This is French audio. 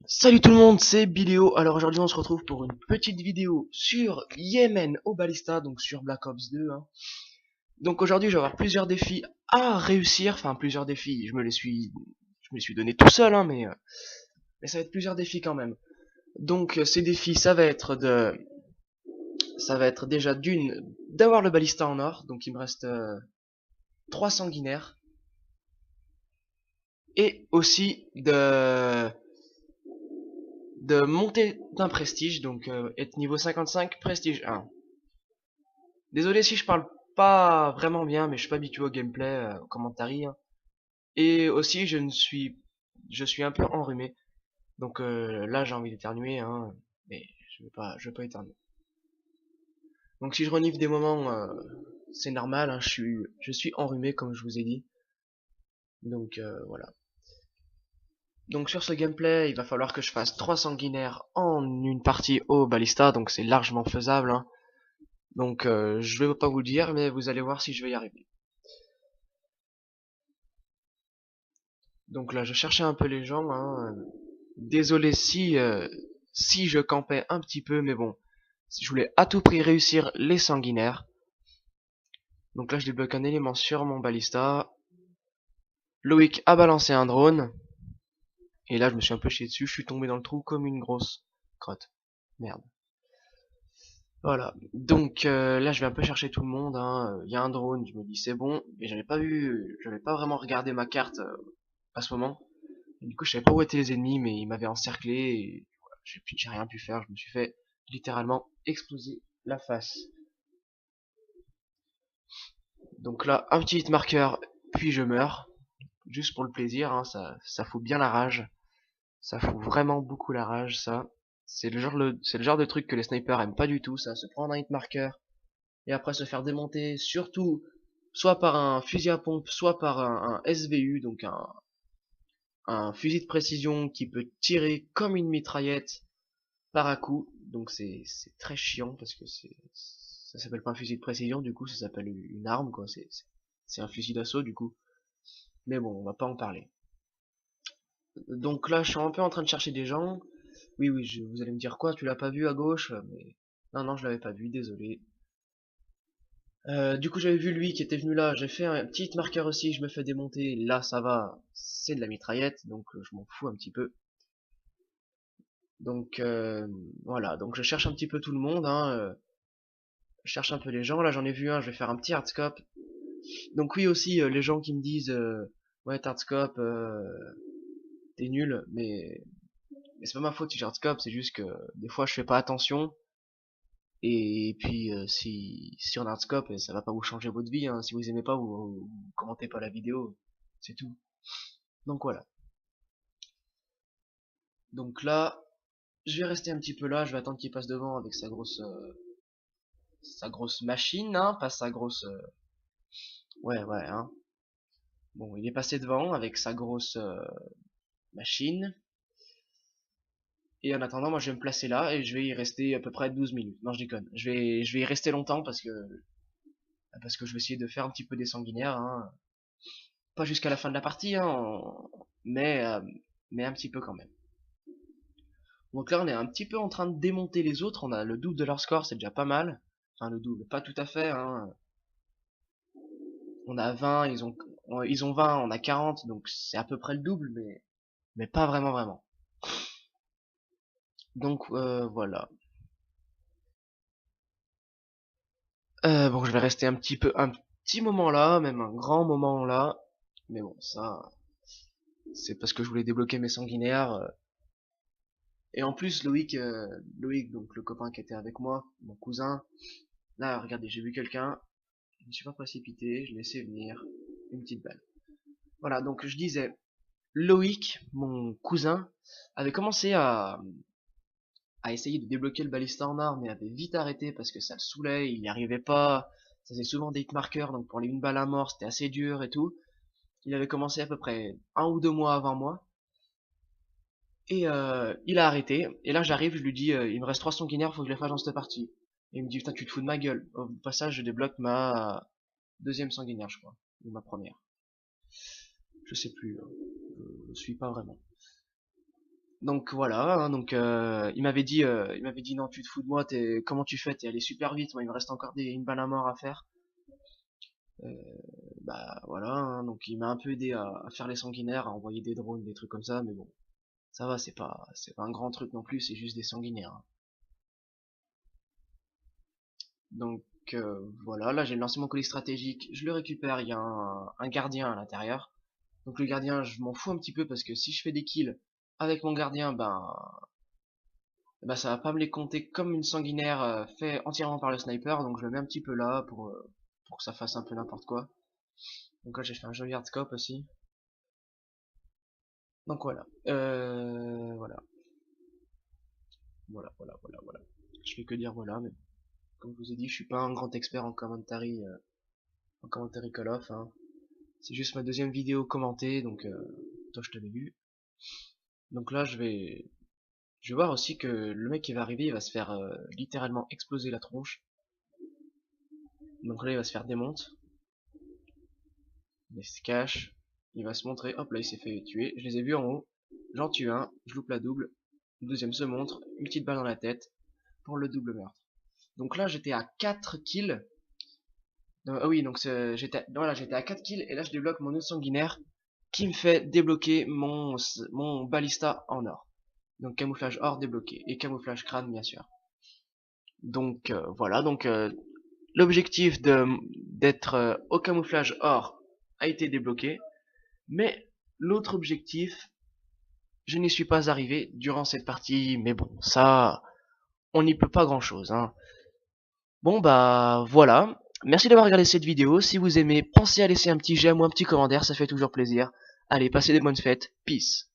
Salut tout le monde, c'est Biléo. Alors aujourd'hui on se retrouve pour une petite vidéo sur Yémen au Ballista, donc sur Black Ops 2. Donc aujourd'hui je vais avoir plusieurs défis à réussir, enfin plusieurs défis, je me les suis donné tout seul, mais ça va être plusieurs défis quand même. Donc ces défis ça va être déjà d'avoir le Ballista en or, donc il me reste 3 sanguinaires, et aussi de monter d'un prestige, donc être niveau 55, prestige 1. Désolé si je parle pas vraiment bien, mais je suis pas habitué au gameplay, au commentary. Et aussi, je suis un peu enrhumé. Donc là, j'ai envie d'éternuer, mais je vais pas éternuer. Donc si je renifle des moments, c'est normal, je suis enrhumé comme je vous ai dit. Donc voilà. Donc sur ce gameplay, il va falloir que je fasse 3 sanguinaires en une partie au Ballista, donc c'est largement faisable. Donc je vais pas vous le dire, mais vous allez voir si je vais y arriver. Donc là, je cherchais un peu les gens. Désolé si je campais un petit peu, mais bon, je voulais à tout prix réussir les sanguinaires. Donc là, je débloque un élément sur mon Ballista. Loïc a balancé un drone. Et là, je me suis un peu chié dessus. Je suis tombé dans le trou comme une grosse crotte. Merde. Voilà. Donc là, je vais un peu chercher tout le monde. Il y a un drone. Je me dis c'est bon. Mais j'avais pas vraiment regardé ma carte à ce moment. Et du coup, je savais pas où étaient les ennemis, mais ils m'avaient encerclé. Et voilà, j'ai rien pu faire. Je me suis fait littéralement exploser la face. Donc là, un petit hit marqueur, puis je meurs. Juste pour le plaisir, ça fout bien la rage. Ça fout vraiment beaucoup la rage, ça. C'est le genre de truc que les snipers aiment pas du tout, ça. Se prendre un hit marqueur, et après se faire démonter, surtout, soit par un fusil à pompe, soit par un SVU, donc un fusil de précision qui peut tirer comme une mitraillette par à coup. Donc c'est très chiant parce que ça s'appelle pas un fusil de précision, du coup ça s'appelle une arme, quoi. C'est un fusil d'assaut, du coup. Mais bon, on va pas en parler. Donc là, je suis un peu en train de chercher des gens. Oui, oui, vous allez me dire quoi, tu l'as pas vu à gauche? Mais non, non, je l'avais pas vu, désolé. Du coup, j'avais vu lui qui était venu là. J'ai fait un petit marqueur aussi, je me fais démonter. Là, ça va, c'est de la mitraillette, donc je m'en fous un petit peu. Donc voilà, donc je cherche un petit peu tout le monde. Je cherche un peu les gens. Là, j'en ai vu un, je vais faire un petit hardscope. Donc oui aussi, les gens qui me disent ouais, hardscope, t'es nul, mais c'est pas ma faute si j'ai hardscope, c'est juste que des fois je fais pas attention. Et puis si on a hardscope, ça va pas vous changer votre vie. Si vous aimez pas, vous commentez pas la vidéo, c'est tout. Donc voilà. Donc là, je vais rester un petit peu là, je vais attendre qu'il passe devant avec sa grosse machine, pas sa grosse ouais, ouais, Bon, il est passé devant avec sa grosse machine. Et en attendant, moi je vais me placer là et je vais y rester à peu près 12 minutes. Non, je déconne. Je vais y rester longtemps parce que je vais essayer de faire un petit peu des sanguinaires. Pas jusqu'à la fin de la partie, mais, euh, mais un petit peu quand même. Donc là, on est un petit peu en train de démonter les autres. On a le double de leur score, c'est déjà pas mal. Enfin, le double, pas tout à fait. On a 20, ils ont 20, on a 40, donc c'est à peu près le double, mais pas vraiment, vraiment. Donc voilà. Bon, je vais rester un petit moment là, même un grand moment là. Mais bon, ça, c'est parce que je voulais débloquer mes sanguinaires. Et en plus, Loïc, donc le copain qui était avec moi, mon cousin, là, regardez, j'ai vu quelqu'un, je ne suis pas précipité, je l'ai laissé venir, une petite balle. Voilà, donc je disais, Loïc, mon cousin, avait commencé à essayer de débloquer le balista en or, mais avait vite arrêté parce que ça le saoulait, il n'y arrivait pas, ça faisait souvent des hitmarkers, donc pour les une balle à mort, c'était assez dur et tout. Il avait commencé à peu près 1 ou 2 mois avant moi, et il a arrêté, et là j'arrive, je lui dis, il me reste 3 sanguinaires, faut que je les fasse dans cette partie. Et il me dit putain tu te fous de ma gueule. Au passage je débloque ma deuxième sanguinaire je crois. Ou ma première. Je sais plus. Je suis pas vraiment. Donc voilà, hein, donc il m'avait dit non tu te fous de moi, comment tu fais, t'es allé super vite, moi il me reste encore une balle à mort à faire. Bah voilà, hein, donc il m'a un peu aidé à faire les sanguinaires, à envoyer des drones, des trucs comme ça, mais bon, ça va, c'est pas un grand truc non plus, c'est juste des sanguinaires, hein. Donc voilà, là j'ai lancé mon colis stratégique, je le récupère, il y a un gardien à l'intérieur. Donc le gardien, je m'en fous un petit peu parce que si je fais des kills avec mon gardien, ben ça va pas me les compter comme une sanguinaire fait entièrement par le sniper, donc je le mets un petit peu là pour que ça fasse un peu n'importe quoi. Donc là j'ai fait un joli hardscope aussi. Donc voilà, voilà. Je fais que dire voilà, mais comme je vous ai dit, je suis pas un grand expert en commentary Call of, hein. C'est juste ma deuxième vidéo commentée, donc toi je t'avais vu. Donc là je vais voir aussi que le mec qui va arriver, il va se faire littéralement exploser la tronche. Donc là il va se faire démonte, il se cache, il va se montrer, hop là il s'est fait tuer, je les ai vus en haut, j'en tue un, je loupe la double, le deuxième se montre, une petite balle dans la tête, pour le double meurtre. Donc là j'étais à 4 kills, ah oui donc j'étais à 4 kills et là je débloque mon autre sanguinaire qui me fait débloquer mon balista en or. Donc camouflage or débloqué et camouflage crâne bien sûr. Donc voilà, donc l'objectif d'être au camouflage or a été débloqué, mais l'autre objectif, je n'y suis pas arrivé durant cette partie, mais bon, ça, on n'y peut pas grand chose, hein. Bon bah voilà, merci d'avoir regardé cette vidéo, si vous aimez, pensez à laisser un petit j'aime ou un petit commentaire, ça fait toujours plaisir. Allez, passez des bonnes fêtes, peace.